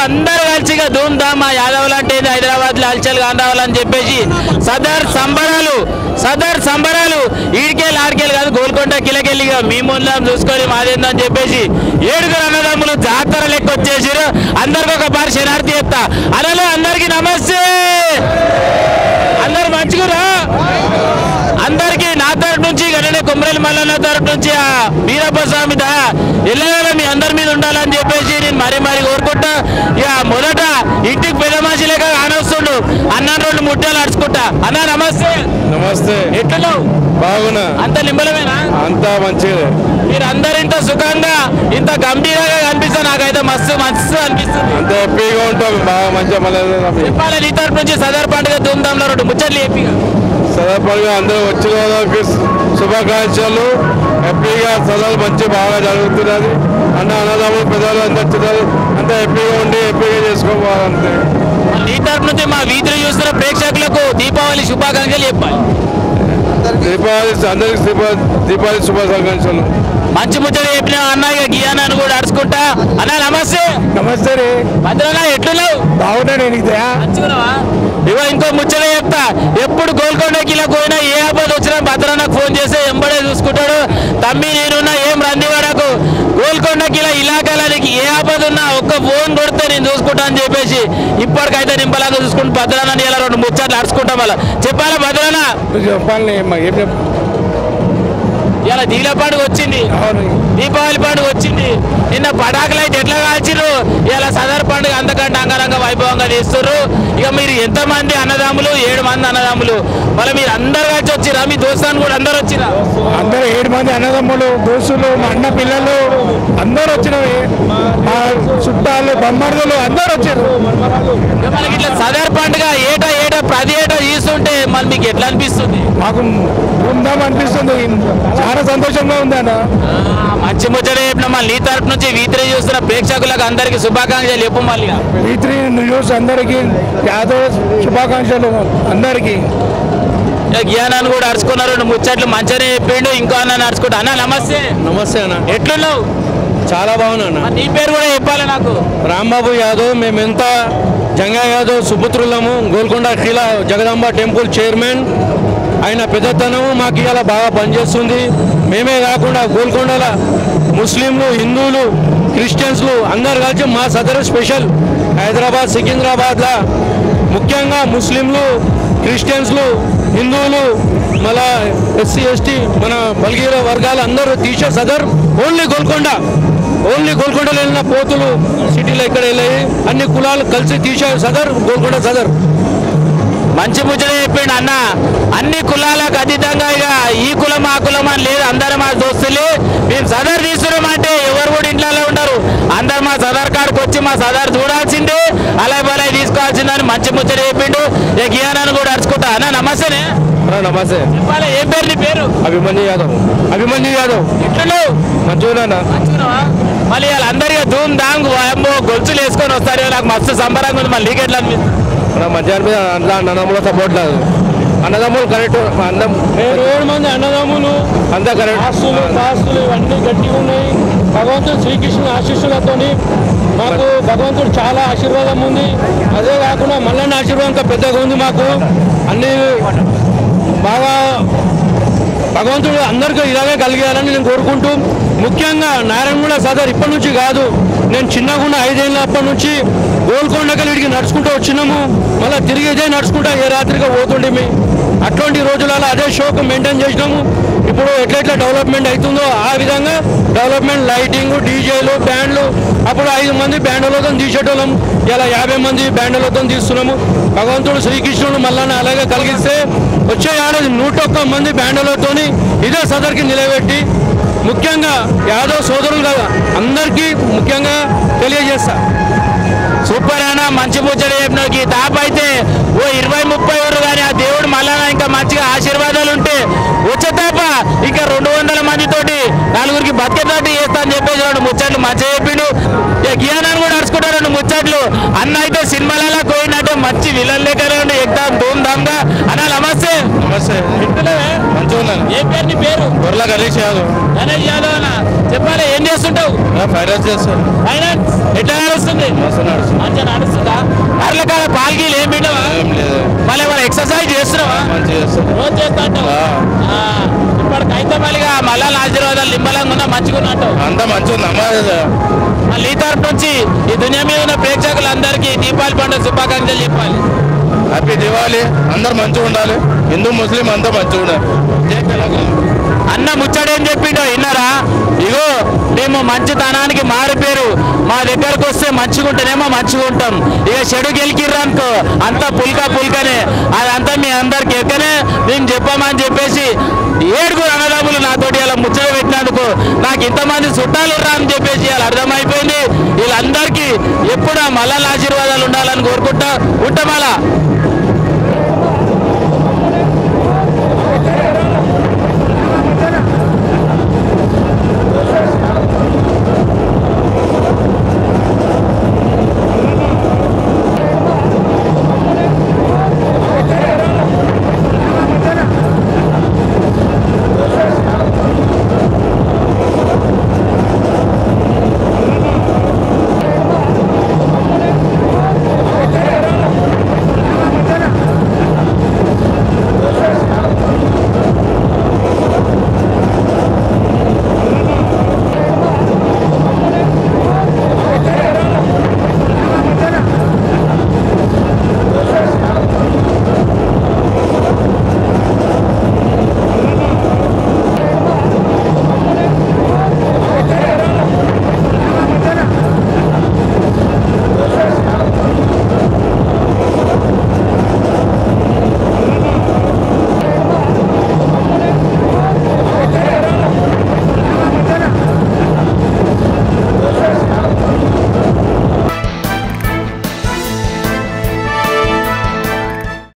అందరూ కలిసిగా ధూమ్ ధామ్ మా యాదవ్ అంటే హైదరాబాద్ లో హల్చల్ గాని రావాలని చెప్పేసి సదర్ సంబరాలు ఈడికేళ్ళు ఆడికేళ్ళు కాదు గోల్కొండ కిలకెళ్ళిగా మీ ముందు చూసుకొని మాదేందని చెప్పేసి 7 అన్నదమ్ములు జాతర లెక్క వచ్చేసారు. అందరికి ఒక పారి శనార్థి చెప్తా అలా అందరికి నమస్తే, అందరు మంచిగురా. అందరికీ నా తరఫు నుంచి గణనే కొమరేలి మల్లన్న తరఫు నుంచి ఆ వీరప్ప స్వామి ఎల్లవేళ మీ అందరి మీద ఉండాలని చెప్పేసి నేను మరీ కోరుకుంటా. ఇక మొదట ఇంటికి పెద్ద మనిషి లేక కానొస్తుండు అన్న 2 ముట్టలు అడుచుకుంటా. అన్న నమస్తే. నమస్తే. ఎట్లా బాగున్నా? అంత నిమ్మలమేనా? అంతా మంచిదే. మీరు అందరు ఇంత సుఖంగా ఇంత గంభీరంగా కనిపిస్తా నాకైతే మస్తు అనిపిస్తుంది. అంత హ్యాపీగా ఉంటాం, బాగా మంచిగా. చెప్పాలి నీ తరఫు నుంచి సదర్ పండుగ ధూమ్ధాంలో 2 ముచ్చట్లు హ్యాపీగా సదర్ పండుగ అందరూ వచ్చిన వాళ్ళకి శుభాకాంక్షలు. హ్యాపీగా సదరు మంచి బాగా జరుగుతున్నది. అన్నదమ్ములు పెద్దలు అందరు చిన్నలు అంతా హ్యాపీగా ఉండి హ్యాపీగా చేసుకోవాలంతే. నీ తరఫు నుంచి మా వీధిలో చూస్తున్న ప్రేక్షకులకు దీపావళి శుభాకాంక్షలు చెప్పాలి. దీపావళి శుభాకాంక్షలు. మంచి ముచ్చట చెప్పిన అన్నయ్య గియానాన్ని కూడా అడుచుకుంటా. అన్న నమస్తే. నమస్తే రే భద్రనా ఎట్లున్నావు? బాగున్నా. నేను ఇవో ఇంకో ముచ్చట చెప్తా. ఎప్పుడు గోల్కొండకి ఇలా పోయినా ఏ ఆపద వచ్చినా భద్రన్నకు ఫోన్ చేస్తే ఎంబడే చూసుకుంటాడు. తమ్మి నేనున్నా ఏం రంది వాడకు, గోల్కొండకి ఇలా ఇలాకాలనికి ఏ ఆపద ఉన్నా ఒక్క ఫోన్ కొడితే నేను చూసుకుంటా అని చెప్పేసి ఇప్పటికైతే నింపలాగా చూసుకుంటూ భద్రన్న ఇలా 2 ముచ్చట్లు అడుచుకుంటాం. అలా చెప్పాలా భద్రన్న? చెప్పాలి. ఇలా దీల పండుగ వచ్చింది, దీపావళి పండుగ వచ్చింది. నిన్న పటాకులు అయితే ఎట్లా కాల్చిర్రు, ఇలా సదర్ పండుగ అంతకంటే అంగరంగ వైభవంగా చేస్తుర్రు. ఇక మీరు ఎంతమంది అన్నదమ్ములు? 7 మంది అన్నదమ్ములు. మళ్ళీ మీరు అందరు కలిసి వచ్చిరా? మీ దోస్తాను కూడా అందరు వచ్చిరా? అందరూ 7 మంది అన్నదమ్ములు, దోస్తులు, మా అన్న పిల్లలు అందరూ వచ్చినవి. మా చుట్టాలు బొమ్మర్దులు అందరూ వచ్చారు. మనకి ఇట్లా సదర్ పండుగ ఏటా ప్రతి ఏటా తీసుకుంటే మళ్ళీ మీకు ఎట్లా అనిపిస్తుంది? మాకు ఉందాం అనిపిస్తుంది. చాలా సంతోషంగా ఉంది అన్న. మంచి ముచ్చట చెప్పిన మళ్ళీ నీ తరఫు నుంచి వీత్రి చూస్తున్న ప్రేక్షకులకు అందరికి శుభాకాంక్షలు చెప్పు. మళ్ళీ వీత్రి న్యూస్ అందరికి యాదవ్ శుభాకాంక్షలు అందరికి. జ్ఞానాన్ని కూడా అడుచుకున్నారు. 2 ముచ్చట్లు మంచిగానే చెప్పిండు. ఇంకో అన్న అడుచుకుంటా. అన్న నమస్తే. నమస్తే అన్న. ఎట్లున్నావు? చాలా బాగున్నా. నీ పేరు కూడా చెప్పాలి నాకు. రాంబాబు యాదవ్. మేమెంత జంగా యాదవ్ సుపుత్రులము. గోల్కొండ ఖిలా జగదాంబ టెంపుల్ చైర్మన్. ఆయన పెద్దతనము మాకు ఇలా బాగా పనిచేస్తుంది. మేమే కాకుండా గోల్కొండల ముస్లింలు, హిందువులు, క్రిస్టియన్స్లు అందరు కలిసి మా సదరు స్పెషల్. హైదరాబాద్, సికింద్రాబాద్లో ముఖ్యంగా ముస్లింలు, క్రిస్టియన్స్లు, హిందువులు, మళ్ళా ఎస్సీ ఎస్టీ మన బల్గీర వర్గాలు అందరూ తీసే సదర్ ఓన్లీ గోల్కొండలో వెళ్ళిన పోతులు సిటీలో ఇక్కడ వెళ్ళాయి. అన్ని కులాలు కలిసి తీసే సదర్ గోల్కొండ సదర్. మంచి ముచ్చట చెప్పిండు అన్న. అన్ని కులాలకు అతీతంగా ఇక ఈ కులం ఆ కులం అని లేదు, అందరూ మా దోస్తులే. మేము సదర్ తీసుకున్నామంటే ఎవరు కూడా ఇంట్లో ఉండరు. అందరు మా సదర్ కాడికి వచ్చి మా సదర్ చూడాల్సిందే, అలా బలాయి తీసుకోవాల్సిందని మంచి ముచ్చట చెప్పిండు. ఇక గియానాన్ని కూడా అడుచుకుంటా. అన్న నమస్తేనే. నమస్తే. చెప్పాలి ఏం పేరు నీ పేరు? అభిమన్యు యాదవ్. ఎట్లున్నావు? మంచిగా. మళ్ళీ వాళ్ళందరికీ ధూమ్ ధామ్ గొలుసులు వేసుకొని వస్తారు. నాకు మస్తు సంబరంగా ఉంది. మళ్ళీ ఎట్లా మధ్యాహ్నం అన్నదమ్ముల సపోర్ట్ లేదు. అన్నదమ్ములు కరెక్ట్. 7 మంది అన్నదమ్ములు అంతా కరెక్ట్. ఆస్తులు ఇవన్నీ గట్టిగా ఉన్నాయి. భగవంతుడు శ్రీకృష్ణుని ఆశీస్సులతో మాకు భగవంతుడు చాలా ఆశీర్వాదం ఉంది. అదే కాకుండా మల్లన్న ఆశీర్వాదం ఇంకా పెద్దగా ఉంది మాకు. అన్ని బాగా భగవంతుడు అందరికీ ఇలాగే కలిగేయాలని నేను కోరుకుంటూ, ముఖ్యంగా నారాయణగూడ సదర్ ఇప్పటి నుంచి కాదు, నేను చిన్నగా ఉన్న 5 ఏళ్ళ అప్పటి నుంచి గోల్కొండకి వీడికి నడుచుకుంటూ వచ్చినాము. మళ్ళీ తిరిగి ఇదే నడుచుకుంటా ఏ రాత్రిగా పోతుండేమి. అట్లాంటి రోజులలో అదే షోకు మెయింటైన్ చేసినాము. ఇప్పుడు ఎట్లెట్లా డెవలప్మెంట్ అవుతుందో ఆ విధంగా డెవలప్మెంట్, లైటింగ్, డీజేలు, బ్యాండ్లు. అప్పుడు 5 మంది బ్యాండ్లతో తీసేటోళ్ళం, ఇలా 50 మంది బ్యాండ్లతో తీస్తున్నాము. భగవంతుడు శ్రీకృష్ణుడు మల్లన్న అలాగే కలిగిస్తే వచ్చే ఏడాది 101 మంది బ్యాండ్లతో ఇదే సదర్కి నిలబెట్టి ముఖ్యంగా యాదవ్ సోదరులు కదా అందరికీ ముఖ్యంగా తెలియజేస్తా. సూపర్ అన్న. మంచి ముచ్చట చెప్పినకి తాప అయితే ఓ 20-30 ఊరు కానీ ఆ దేవుడు మళ్ళా ఇంకా మంచిగా ఆశీర్వాదాలు ఉంటే వచ్చే తాప ఇంకా 200 మందితోటి 4గురికి బతికేటట్టు చేస్తా అని చెప్పేసి 2 ముచ్చట్లు మంచిగా చెప్పిండు. గియానాన్ని కూడా అడుచుకుంటారు 2 ముచ్చట్లు. అన్న అయితే సినిమాలలో పోయినట్టే మంచి విలన్ లెక్కనే ఉండి ఎగ్దాం ధూమ్ ధామ్ గా. అన్న నమస్తే. నమస్తే. మంచిగా మంచిగా. ఏ పేరు నీ పేరు? బొర్ల గణేష్ యాదవ్. గణేష్ యాదవ్ అన్న, చెప్పాలి ఏం చేస్తుంటావు? ఫైనాన్స్ చేస్తాను. ఫైనాన్స్ ఎట్లా నడుస్తుంది? మంచిగా నడుస్తుందా? అర్లకాల పాల్గీలు ఏం పిండవా? మళ్ళీ ఏమైనా ఎక్సర్సైజ్ చేస్తున్నావా? రోజు చేస్తా అంటావు. ఇప్పటికైతే మళ్ళీ ఆశీర్వాదాలు నిమ్మలంగా ఉన్నా మంచిగా ఉన్నట్టు అంతా మంచిగా ఉంది. మళ్ళీ ఈ తరపు నుంచి ఈ దునియా మీద ఉన్న ప్రేక్షకులందరికీ దీపావళి పండుగ శుభాకాంక్షలు చెప్పాలి. హ్యాపీ దివాళీ. అందరు మంచిగా ఉండాలి. హిందూ ముస్లిం అంతా మంచిగా ఉండాలి. అన్న ముచ్చడేం చెప్పిండో విన్నారా? ఇగో మేము మంచితనానికి మారిపోయారు, మా దగ్గరకు వస్తే మంచిగా ఉంటేనేమో మంచిగా ఉంటాం, ఇక చెడు గెలికిర్రనుకో అంతా పుల్కనే, అదంతా మీ అందరికి ఎక్కనే మేము చెప్పామని చెప్పేసి 7 అన్నదమ్ములు నాతోటి ఇలా ముచ్చట పెట్టినందుకు నాకు ఇంతమంది చుట్టాలు రా అని చెప్పేసి ఇలా అర్థమైపోయింది. వీళ్ళందరికీ ఎప్పుడు మళ్ళా ఆశీర్వాదాలు ఉండాలని కోరుకుంటా ఉంటాం. అలా